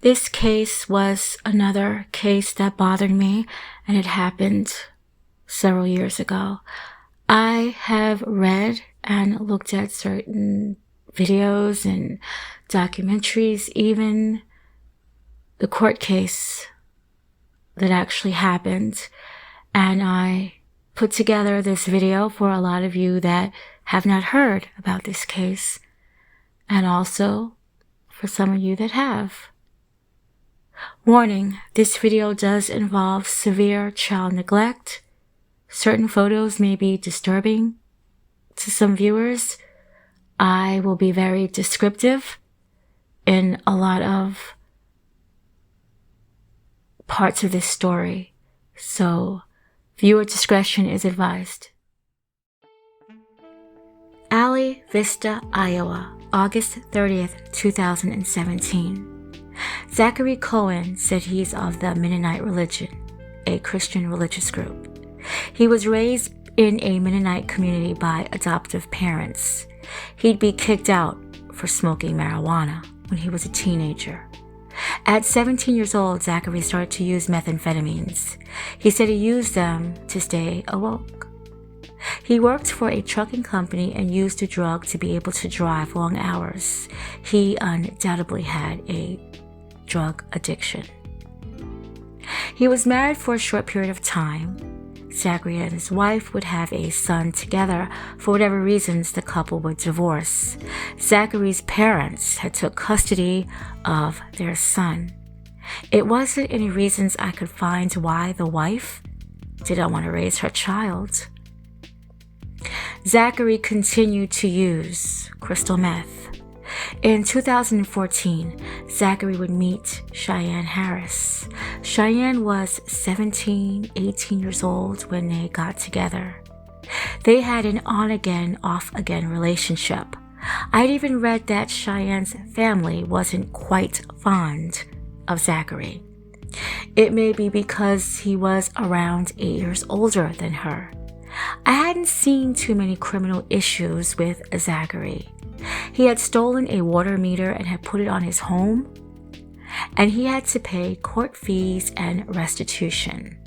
This case was another case that bothered me, and it happened several years ago. I have read and looked at certain videos and documentaries, even the court case that actually happened, and I put together this video for a lot of you that have not heard about this case, and also for some of you that have. Warning, this video does involve severe child neglect. Certain photos may be disturbing to some viewers. I will be very descriptive in a lot of parts of this story, so viewer discretion is advised. Alley Vista, Iowa, August 30th, 2017. Zachary Koehn said he's of the Mennonite religion, a Christian religious group. He was raised in a Mennonite community by adoptive parents. He'd be kicked out for smoking marijuana when he was a teenager. At 17 years old, Zachary started to use methamphetamines. He said he used them to stay awoke. He worked for a trucking company and used the drug to be able to drive long hours. He undoubtedly had a drug addiction. He was married for a short period of time. Zachary and his wife would have a son together. For whatever reasons, the couple would divorce. Zachary's parents had took custody of their son. It wasn't any reasons I could find why the wife didn't want to raise her child. Zachary continued to use crystal meth. In 2014, Zachary would meet Cheyenne Harris. Cheyenne was 17, 18 years old when they got together. They had an on-again, off-again relationship. I'd even read that Cheyenne's family wasn't quite fond of Zachary. It may be because he was around 8 years older than her. I hadn't seen too many criminal issues with Zachary. He had stolen a water meter and had put it on his home, and he had to pay court fees and restitution.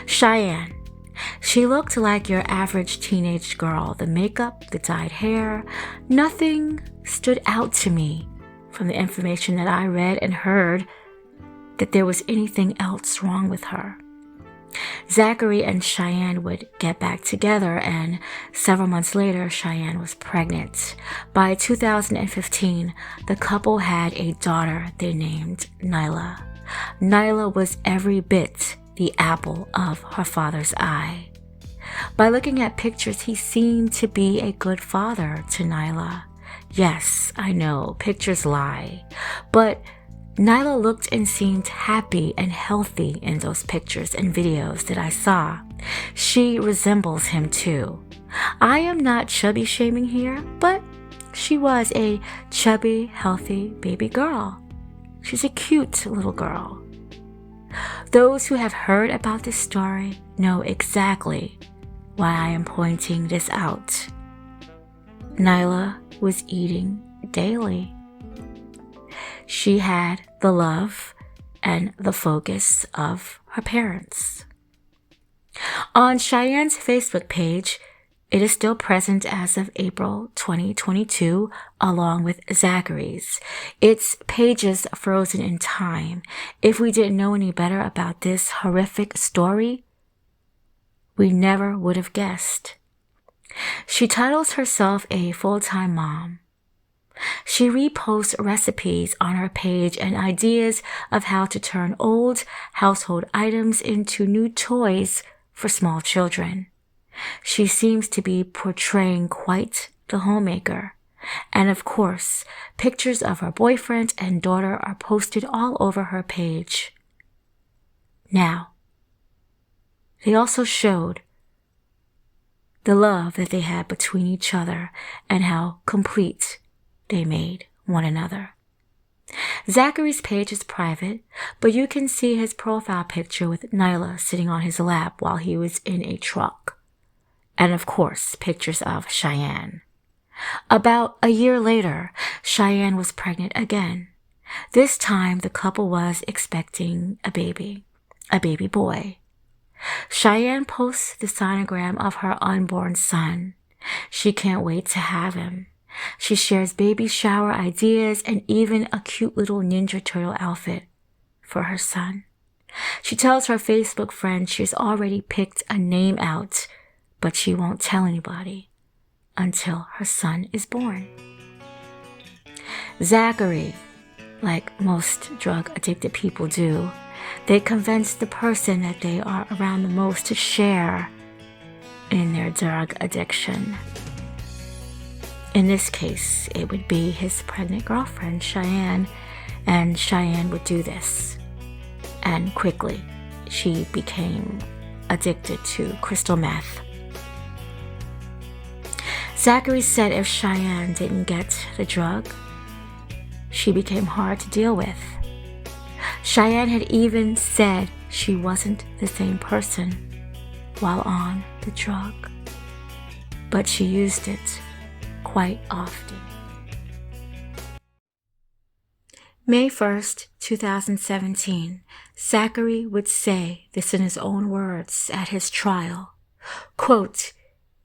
Cheyenne. She looked like your average teenage girl. The makeup, the dyed hair, nothing stood out to me from the information that I read and heard that there was anything else wrong with her. Zachary and Cheyenne would get back together, and several months later, Cheyenne was pregnant. By 2015, the couple had a daughter they named Nyla. Nyla was every bit the apple of her father's eye. By looking at pictures, he seemed to be a good father to Nyla. Yes, I know, pictures lie, but Nyla looked and seemed happy and healthy in those pictures and videos that I saw. She resembles him too. I am not chubby shaming here, but she was a chubby, healthy baby girl. She's a cute little girl. Those who have heard about this story know exactly why I am pointing this out. Nyla was eating daily. She had the love and the focus of her parents. On Cheyenne's Facebook page, it is still present as of April 2022, along with Zachary's. Its pages frozen in time. If we didn't know any better about this horrific story, we never would have guessed. She titles herself a full-time mom. She reposts recipes on her page and ideas of how to turn old household items into new toys for small children. She seems to be portraying quite the homemaker. And of course, pictures of her boyfriend and daughter are posted all over her page. Now, they also showed the love that they had between each other and how complete they made one another. Zachary's page is private, but you can see his profile picture with Nyla sitting on his lap while he was in a truck. And of course, pictures of Cheyenne. About a year later, Cheyenne was pregnant again. This time, the couple was expecting a baby boy. Cheyenne posts the sonogram of her unborn son. She can't wait to have him. She shares baby shower ideas and even a cute little Ninja Turtle outfit for her son. She tells her Facebook friend she's already picked a name out, but she won't tell anybody until her son is born. Zachary, like most drug-addicted people do, they convince the person that they are around the most to share in their drug addiction. In this case, it would be his pregnant girlfriend, Cheyenne, and Cheyenne would do this. And quickly, she became addicted to crystal meth. Zachary said if Cheyenne didn't get the drug, she became hard to deal with. Cheyenne had even said she wasn't the same person while on the drug, but she used it quite often. May 1st, 2017, Zachary would say this in his own words at his trial. Quote,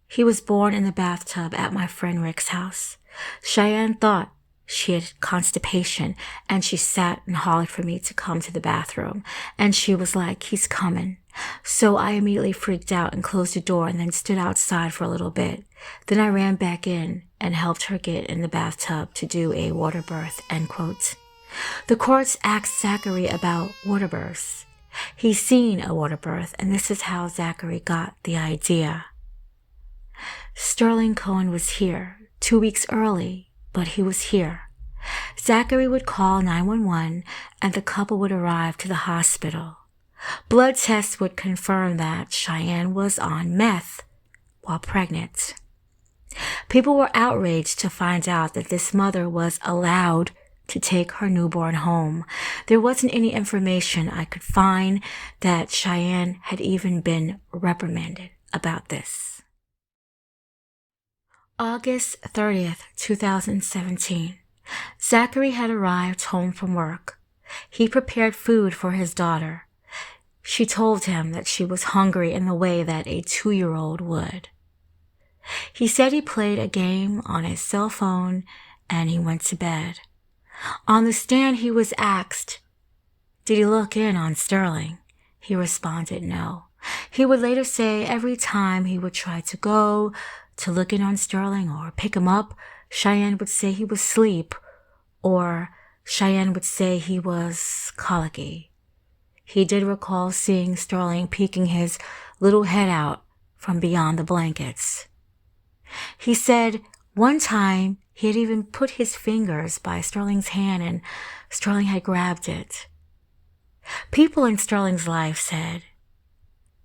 "He was born in the bathtub at my friend Rick's house. Cheyenne thought she had constipation, and she sat and hollered for me to come to the bathroom. And she was like, 'He's coming.' So I immediately freaked out and closed the door and then stood outside for a little bit. Then I ran back in and helped her get in the bathtub to do a water birth," end quote. The courts asked Zachary about water births. He's seen a water birth, and this is how Zachary got the idea. Sterling Koehn was here 2 weeks early, but he was here. Zachary would call 911 and the couple would arrive to the hospital. Blood tests would confirm that Cheyenne was on meth while pregnant. People were outraged to find out that this mother was allowed to take her newborn home. There wasn't any information I could find that Cheyenne had even been reprimanded about this. August 30th, 2017. Zachary had arrived home from work. He prepared food for his daughter. She told him that she was hungry in the way that a 2-year-old would. He said he played a game on his cell phone and he went to bed. On the stand, he was asked, "Did he look in on Sterling?" He responded no. He would later say every time he would try to go to look in on Sterling or pick him up, Cheyenne would say he was asleep, or Cheyenne would say he was colicky. He did recall seeing Sterling peeking his little head out from beyond the blankets. He said one time he had even put his fingers by Sterling's hand and Sterling had grabbed it. People in Sterling's life said,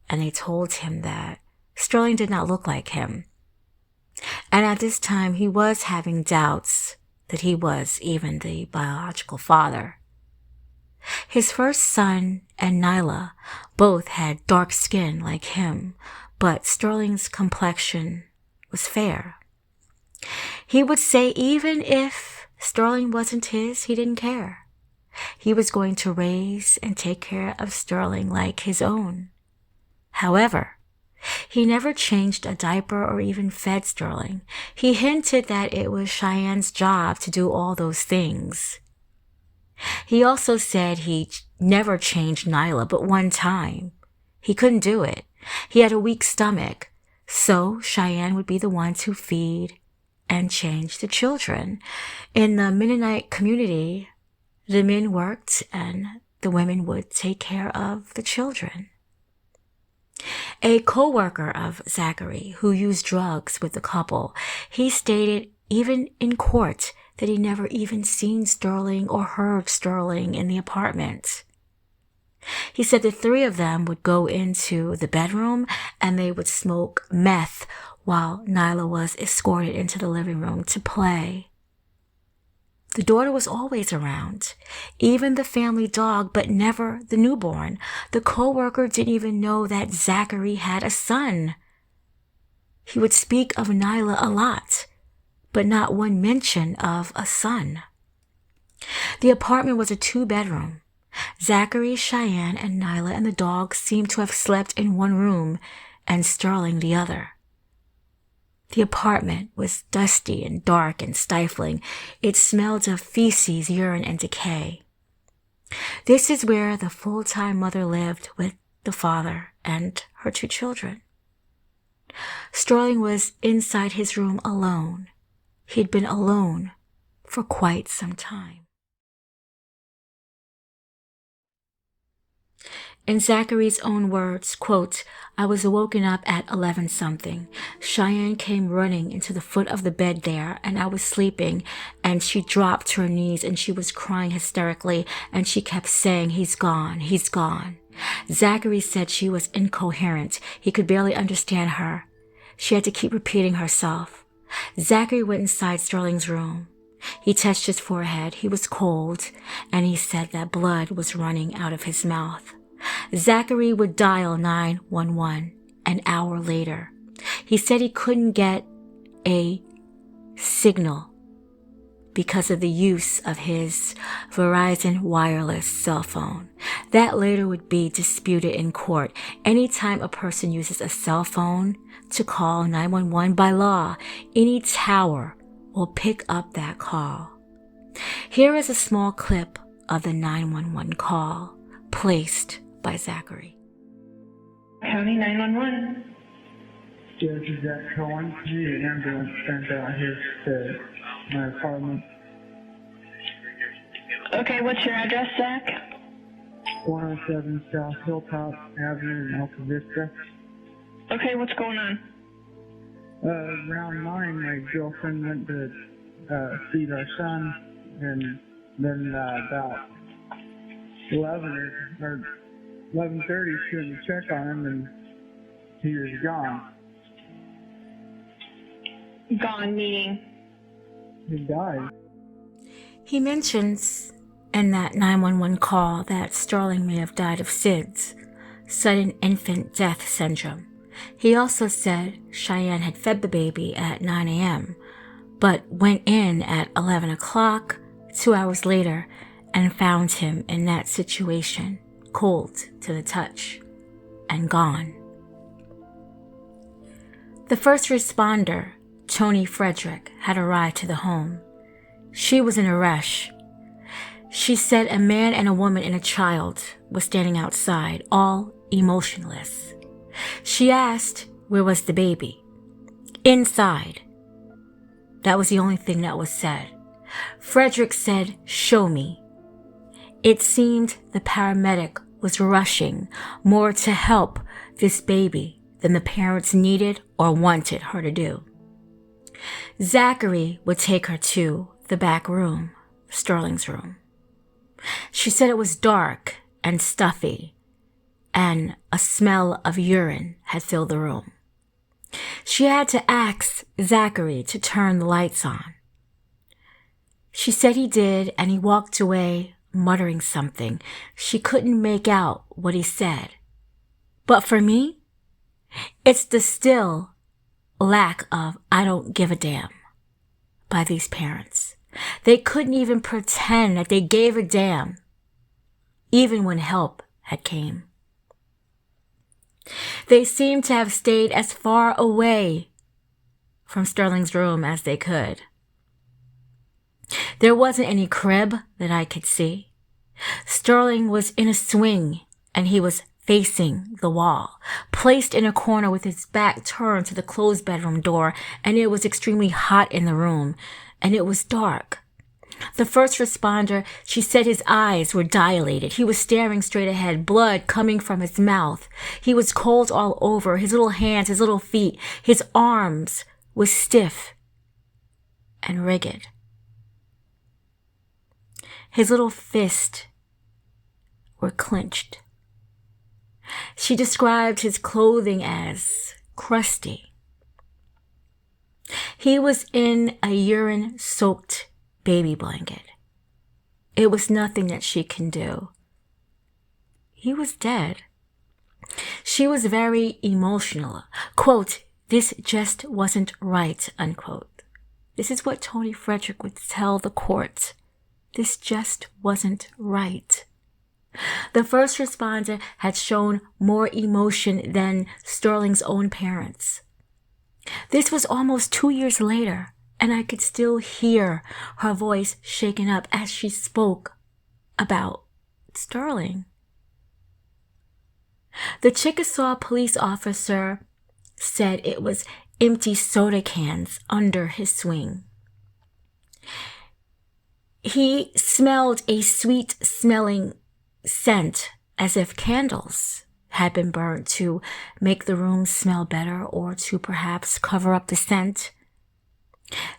and they told him that Sterling did not look like him. And at this time, he was having doubts that he was even the biological father. His first son and Nyla both had dark skin like him, but Sterling's complexion was fair. He would say even if Sterling wasn't his, he didn't care. He was going to raise and take care of Sterling like his own. However, he never changed a diaper or even fed Sterling. He hinted that it was Cheyenne's job to do all those things. He also said he never changed Nyla but one time. He couldn't do it. He had a weak stomach, so Cheyenne would be the one to feed and change the children. In the Mennonite community, the men worked and the women would take care of the children. A co-worker of Zachary who used drugs with the couple, he stated even in court that he never even seen Sterling or heard Sterling in the apartment. He said the three of them would go into the bedroom and they would smoke meth while Nyla was escorted into the living room to play. The daughter was always around, even the family dog, but never the newborn. The co-worker didn't even know that Zachary had a son. He would speak of Nyla a lot, but not one mention of a son. The apartment was a 2-bedroom. Zachary, Cheyenne, and Nyla and the dog seemed to have slept in one room and Sterling the other. The apartment was dusty and dark and stifling. It smelled of feces, urine, and decay. This is where the full-time mother lived with the father and her 2 children. Sterling was inside his room alone. He'd been alone for quite some time. In Zachary's own words, quote, "I was woken up at 11-something. Cheyenne came running into the foot of the bed there, and I was sleeping, and she dropped to her knees, and she was crying hysterically, and she kept saying, 'He's gone, he's gone.' Zachary said she was incoherent. He could barely understand her. She had to keep repeating herself. Zachary went inside Sterling's room. He touched his forehead. He was cold, and he said that blood was running out of his mouth. Zachary would dial 911 an hour later. He said he couldn't get a signal because of the use of his Verizon wireless cell phone. That later would be disputed in court. Anytime a person uses a cell phone to call 911 by law, any tower will pick up that call. Here is a small clip of the 911 call placed by Zachary. County 911. This is Zach Koehn. I need an ambulance sent out here to my apartment. Okay, what's your address, Zach? 107 South Hilltop Avenue in Alta Vista. Okay, what's going on? Around 9, my girlfriend went to feed our son, and then about 11 or 11:30, she went to check on him, and he was gone. Gone meaning? He died. He mentions in that 911 call that Sterling may have died of SIDS, sudden infant death syndrome. He also said Cheyenne had fed the baby at 9 a.m., but went in at 11 o'clock, 2 hours later, and found him in that situation, cold to the touch, and gone. The first responder, Tony Frederick, had arrived to the home. She was in a rush. She said a man and a woman and a child were standing outside, all emotionless. She asked, where was the baby? Inside. That was the only thing that was said. Frederick said, show me. It seemed the paramedic was rushing more to help this baby than the parents needed or wanted her to do. Zachary would take her to the back room, Sterling's room. She said it was dark and stuffy, and a smell of urine had filled the room. She had to ask Zachary to turn the lights on. She said he did, and he walked away muttering something. She couldn't make out what he said. But for me, it's the still lack of I don't give a damn by these parents. They couldn't even pretend that they gave a damn, even when help had came. They seemed to have stayed as far away from Sterling's room as they could. There wasn't any crib that I could see. Sterling was in a swing, and he was facing the wall, placed in a corner with his back turned to the closed bedroom door, and it was extremely hot in the room, and it was dark. The first responder, she said his eyes were dilated. He was staring straight ahead, blood coming from his mouth. He was cold all over, his little hands, his little feet, his arms were stiff and rigid. His little fists were clenched. She described his clothing as crusty. He was in a urine-soaked baby blanket. It was nothing that she can do. He was dead. She was very emotional. Quote, this just wasn't right, unquote. This is what Tony Frederick would tell the court This just wasn't right. The first responder had shown more emotion than Sterling's own parents. This was almost 2 years later, and I could still hear her voice shaken up as she spoke about Sterling. The Chickasaw police officer said it was empty soda cans under his swing. He smelled a sweet-smelling scent, as if candles had been burnt to make the room smell better or to perhaps cover up the scent.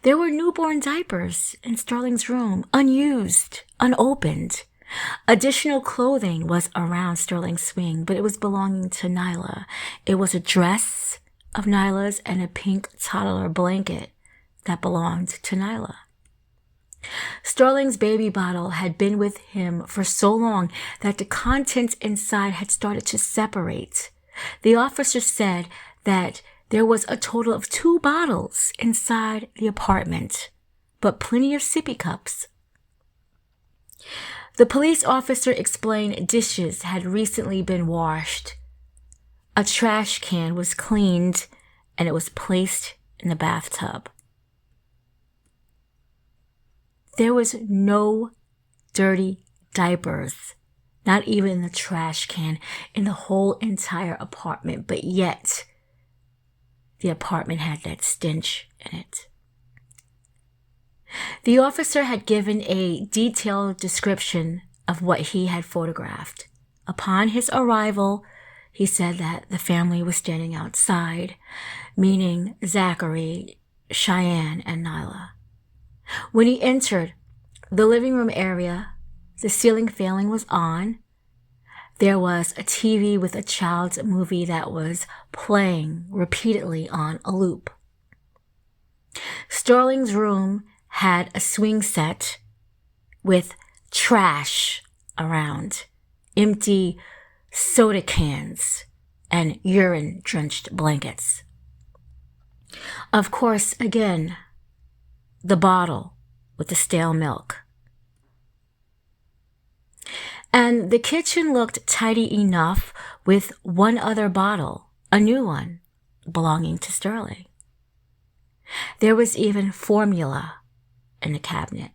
There were newborn diapers in Sterling's room, unused, unopened. Additional clothing was around Sterling's swing, but it was belonging to Nyla. It was a dress of Nyla's and a pink toddler blanket that belonged to Nyla. Sterling's baby bottle had been with him for so long that the contents inside had started to separate. The officer said that there was a total of 2 bottles inside the apartment, but plenty of sippy cups. The police officer explained dishes had recently been washed. A trash can was cleaned and it was placed in the bathtub. There was no dirty diapers, not even in the trash can, in the whole entire apartment, but yet the apartment had that stench in it. The officer had given a detailed description of what he had photographed. Upon his arrival, he said that the family was standing outside, meaning Zachary, Cheyenne, and Nyla. When he entered the living room area, the ceiling failing was on. There was a TV with a child's movie that was playing repeatedly on a loop. Sterling's room had a swing set with trash around, empty soda cans, and urine-drenched blankets. Of course, again, the bottle with the stale milk. And the kitchen looked tidy enough with one other bottle, a new one, belonging to Sterling. There was even formula in the cabinet.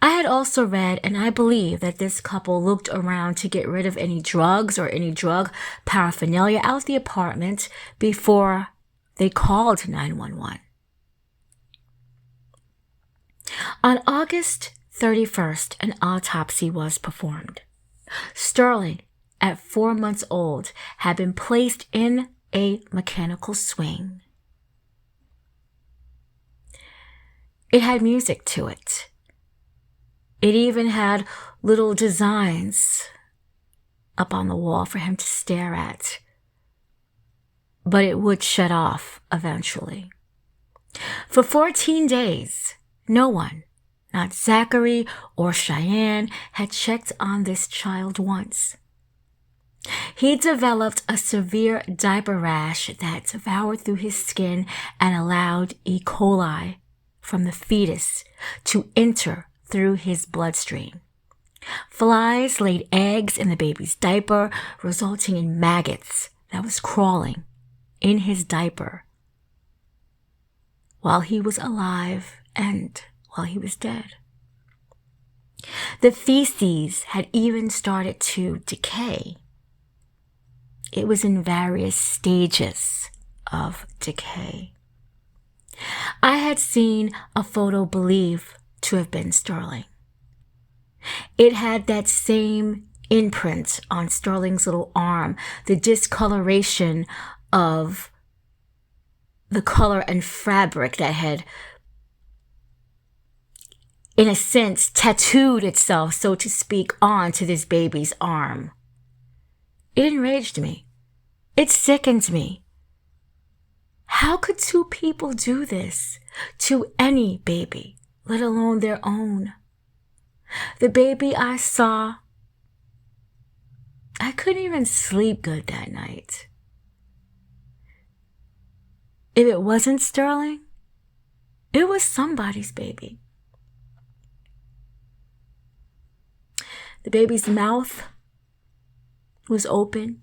I had also read, and I believe, that this couple looked around to get rid of any drugs or any drug paraphernalia out of the apartment before they called 911. On August 31st, an autopsy was performed. Sterling, at 4 months old, had been placed in a mechanical swing. It had music to it. It even had little designs up on the wall for him to stare at. But it would shut off eventually. For 14 days, no one, not Zachary or Cheyenne, had checked on this child once. He developed a severe diaper rash that devoured through his skin and allowed E. coli from the fetus to enter through his bloodstream. Flies laid eggs in the baby's diaper, resulting in maggots that was crawling in his diaper while he was alive and while he was dead. The feces had even started to decay. It was in various stages of decay. I had seen a photo believed to have been Sterling. It had that same imprint on Sterling's little arm, the discoloration of the color and fabric that had, in a sense, tattooed itself, so to speak, onto this baby's arm. It enraged me. It sickened me. How could 2 people do this to any baby, let alone their own? The baby I saw, I couldn't even sleep good that night. If it wasn't Sterling, it was somebody's baby. The baby's mouth was open.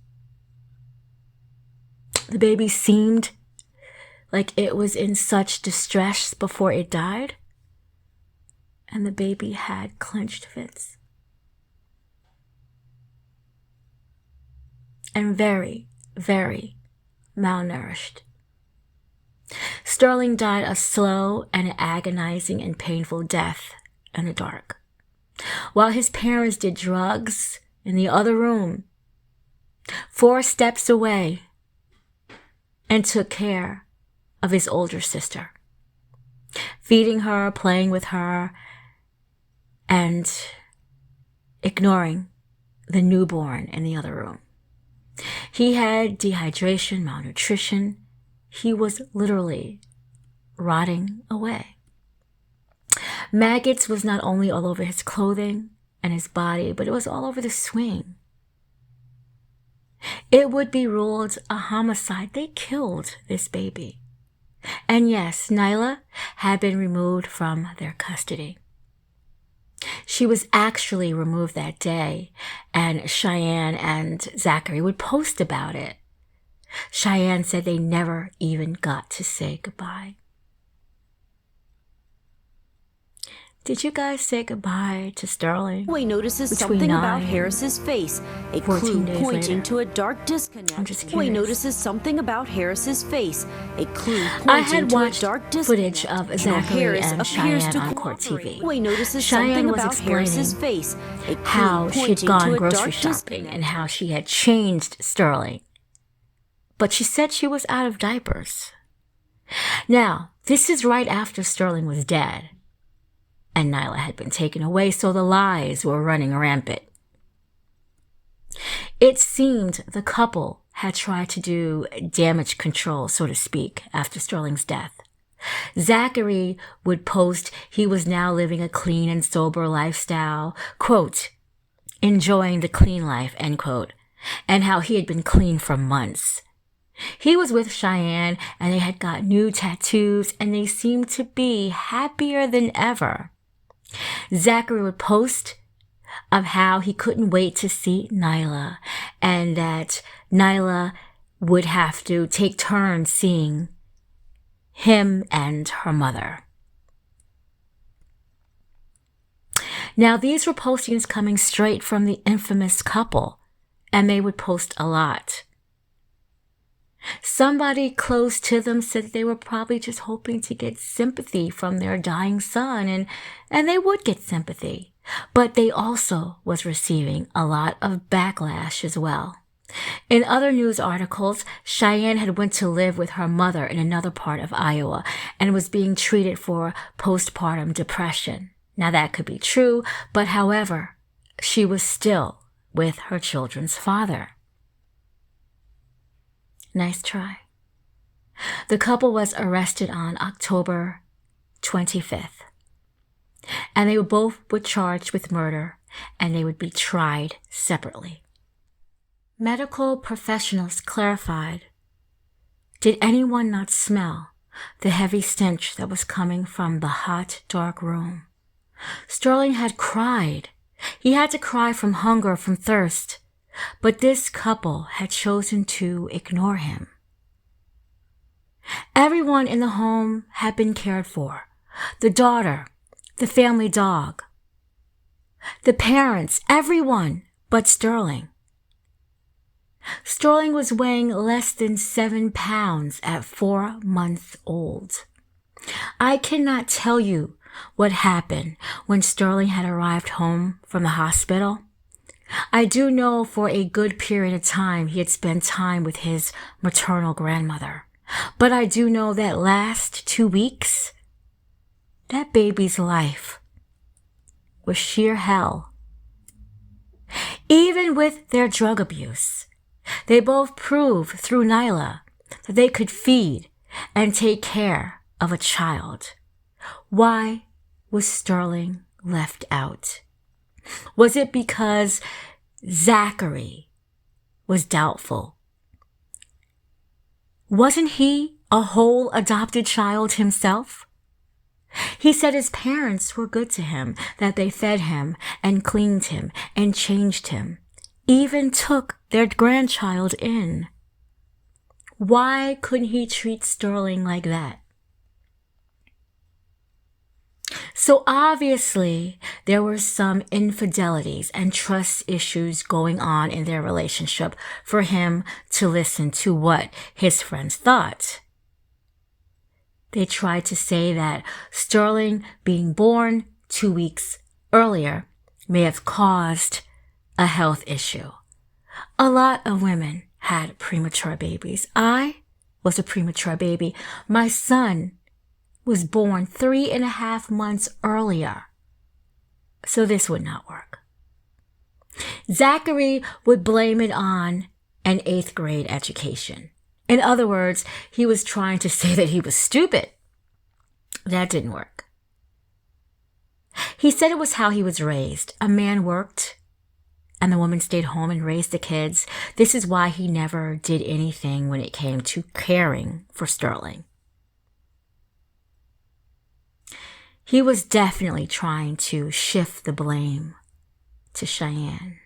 The baby seemed like it was in such distress before it died. And the baby had clenched fists. And very, very malnourished. Sterling died a slow and agonizing and painful death in the dark, while his parents did drugs in the other room, 4 steps away, and took care of his older sister, feeding her, playing with her, and ignoring the newborn in the other room. He had dehydration, malnutrition. He was literally rotting away. Maggots was not only all over his clothing and his body, but it was all over the swing. It would be ruled a homicide. They killed this baby. And yes, Nyla had been removed from their custody. She was actually removed that day, and Cheyenne and Zachary would post about it. Cheyenne said they never even got to say goodbye. Did you guys say goodbye to Sterling? Boy notices something about Harris's face, a clue pointing to a dark disconnect. I'm just Boy curious. notices something about Harris's face, a clue I pointing had to a watched dark disconnect. footage of Zachary Harris and appears Cheyenne to on Court cooperate. TV. Boy notices Cheyenne something was about Harris's explaining face, a clue how she had pointing gone to a grocery dark shopping disconnect. and how she had changed Sterling. But she said she was out of diapers. Now, this is right after Sterling was dead, and Nyla had been taken away, so the lies were running rampant. It seemed the couple had tried to do damage control, so to speak, after Sterling's death. Zachary would post he was now living a clean and sober lifestyle, quote, enjoying the clean life, end quote, and how he had been clean for months. He was with Cheyenne, and they had got new tattoos, and they seemed to be happier than ever. Zachary would post of how he couldn't wait to see Nyla, and that Nyla would have to take turns seeing him and her mother. Now, these were postings coming straight from the infamous couple, and they would post a lot. Somebody close to them said they were probably just hoping to get sympathy from their dying son, and they would get sympathy. But they also was receiving a lot of backlash as well. In other news articles, Cheyenne had went to live with her mother in another part of Iowa and was being treated for postpartum depression. Now that could be true, but however, she was still with her children's father. Nice try. The couple was arrested on October 25th, and they both were charged with murder, and they would be tried separately. Medical professionals clarified, did anyone not smell the heavy stench that was coming from the hot, dark room? Sterling had cried. He had to cry from hunger, from thirst. But this couple had chosen to ignore him. Everyone in the home had been cared for. The daughter, the family dog, the parents, everyone but Sterling. Sterling was weighing less than 7 pounds at 4 months old. I cannot tell you what happened when Sterling had arrived home from the hospital. I do know for a good period of time he had spent time with his maternal grandmother. But I do know that last 2 weeks, that baby's life was sheer hell. Even with their drug abuse, they both proved through Nyla that they could feed and take care of a child. Why was Sterling left out? Was it because Zachary was doubtful? Wasn't he a whole adopted child himself? He said his parents were good to him, that they fed him and cleaned him and changed him, even took their grandchild in. Why couldn't he treat Sterling like that? So obviously, there were some infidelities and trust issues going on in their relationship for him to listen to what his friends thought. They tried to say that Sterling being born 2 weeks earlier may have caused a health issue. A lot of women had premature babies. I was a premature baby. My son was born 3.5 months earlier. So this would not work. Zachary would blame it on an 8th grade education. In other words, he was trying to say that he was stupid. That didn't work. He said it was how he was raised. A man worked and the woman stayed home and raised the kids. This is why he never did anything when it came to caring for Sterling. He was definitely trying to shift the blame to Cheyenne.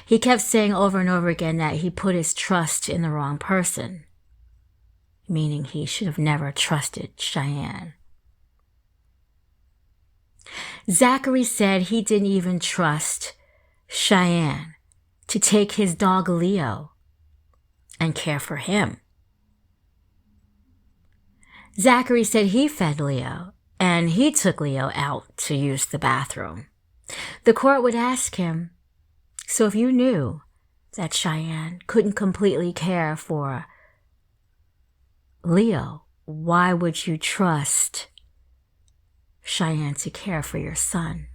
He kept saying over and over again that he put his trust in the wrong person, meaning he should have never trusted Cheyenne. Zachary said he didn't even trust Cheyenne to take his dog Leo and care for him. Zachary said he fed Leo and he took Leo out to use the bathroom. The court would ask him, so if you knew that Cheyenne couldn't completely care for Leo, why would you trust Cheyenne to care for your son?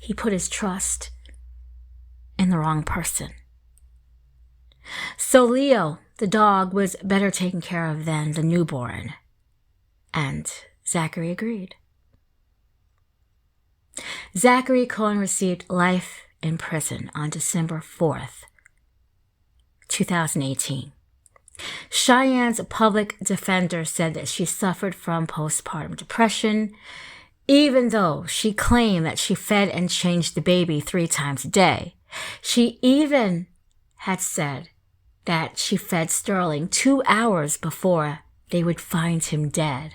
He put his trust in the wrong person. So Leo, the dog, was better taken care of than the newborn. And Zachary agreed. Zachary Koehn received life in prison on December 4th, 2018. Cheyenne's public defender said that she suffered from postpartum depression, even though she claimed that she fed and changed the baby 3 times a day. She even had said that she fed Sterling 2 hours before they would find him dead.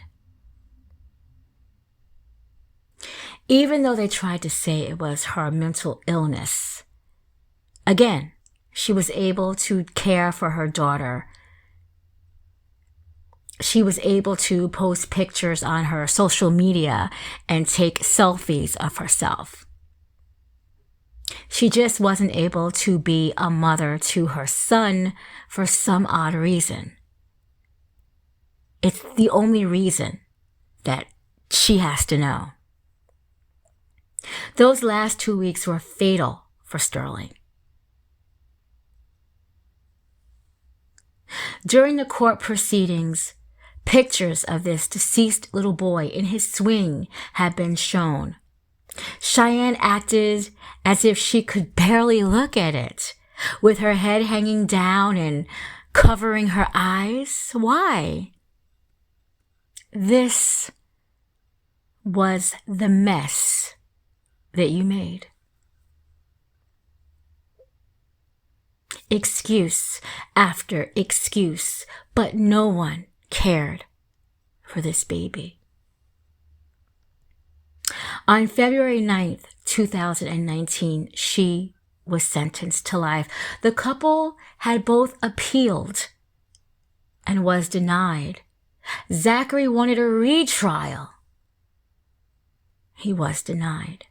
Even though they tried to say it was her mental illness, again, she was able to care for her daughter. She was able to post pictures on her social media and take selfies of herself. She just wasn't able to be a mother to her son for some odd reason. It's the only reason that she has to know. Those last 2 weeks were fatal for Sterling. During the court proceedings, pictures of this deceased little boy in his swing had been shown. Cheyenne acted as if she could barely look at it, with her head hanging down and covering her eyes. Why? This was the mess that you made. Excuse after excuse, but no one cared for this baby. On February 9th, 2019, she was sentenced to life. The couple had both appealed and was denied. Zachary wanted a retrial. He was denied.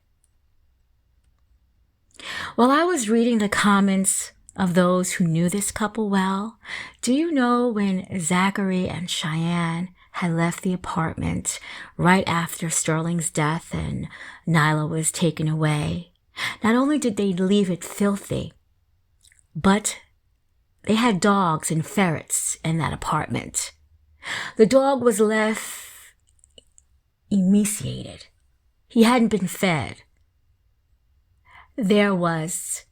While I was reading the comments of those who knew this couple well, do you know when Zachary and Cheyenne had left the apartment right after Sterling's death and Nyla was taken away, not only did they leave it filthy, but they had dogs and ferrets in that apartment. The dog was left emaciated. He hadn't been fed. There was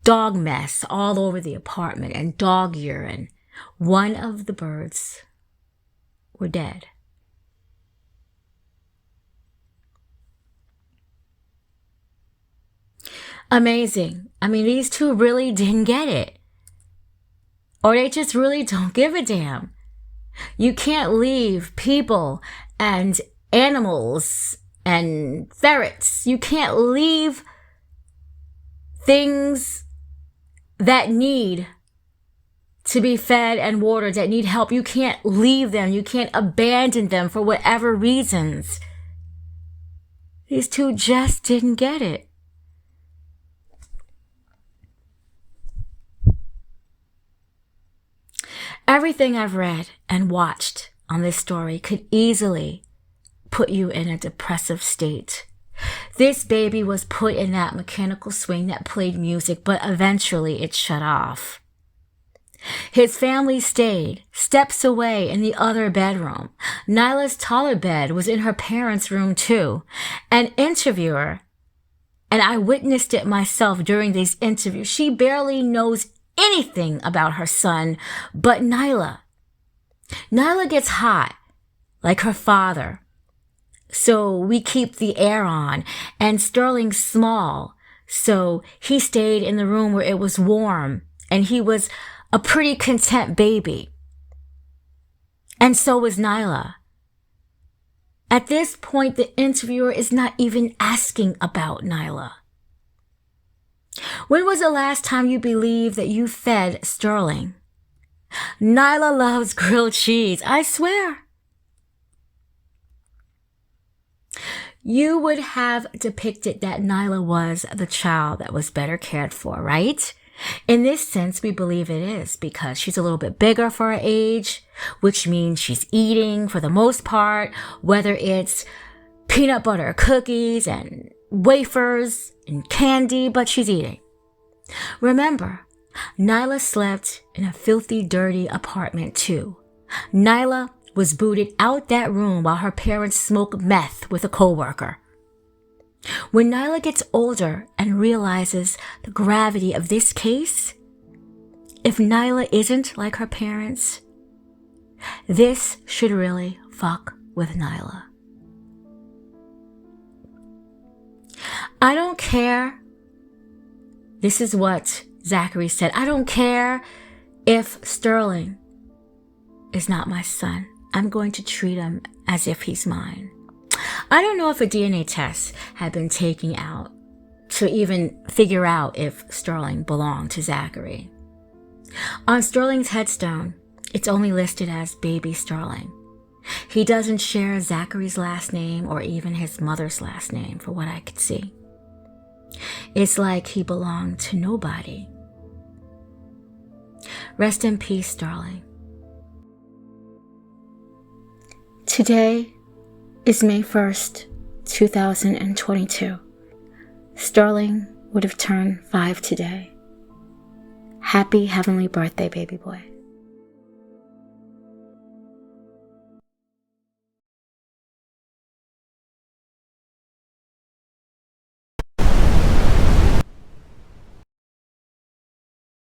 dog mess all over the apartment and dog urine one of the birds were dead. Amazing. I mean, these two really didn't get it. Or they just really don't give a damn. You can't leave people and animals and ferrets. You can't leave things that need to be fed and watered, that need help. You can't leave them. You can't abandon them for whatever reasons. These two just didn't get it. Everything I've read and watched on this story could easily put you in a depressive state. This baby was put in that mechanical swing that played music, but eventually it shut off. His family stayed steps away in the other bedroom. Nyla's taller bed was in her parents' room too. An interviewer, and I witnessed it myself during these interviews, she barely knows anything about her son, but Nyla gets hot like her father. So we keep the air on, and Sterling's small. So he stayed in the room where it was warm, and he was a pretty content baby. And so was Nyla. At this point, the interviewer is not even asking about Nyla. When was the last time you believed that you fed Sterling? Nyla loves grilled cheese, I swear. You would have depicted that Nyla was the child that was better cared for, right? In this sense, we believe it is because she's a little bit bigger for her age, which means she's eating for the most part, whether it's peanut butter cookies and wafers and candy, but she's eating. Remember, Nyla slept in a filthy, dirty apartment too. Nyla was booted out that room while her parents smoked meth with a coworker. When Nyla gets older and realizes the gravity of this case, if Nyla isn't like her parents, this should really fuck with Nyla. I don't care. This is what Zachary said. I don't care if Sterling is not my son. I'm going to treat him as if he's mine. I don't know if a DNA test had been taken out to even figure out if Sterling belonged to Zachary. On Sterling's headstone, it's only listed as baby Sterling. He doesn't share Zachary's last name or even his mother's last name, for what I could see. It's like he belonged to nobody. Rest in peace, Sterling. Today is May 1st, 2022. Sterling would have turned 5 today. Happy heavenly birthday, baby boy.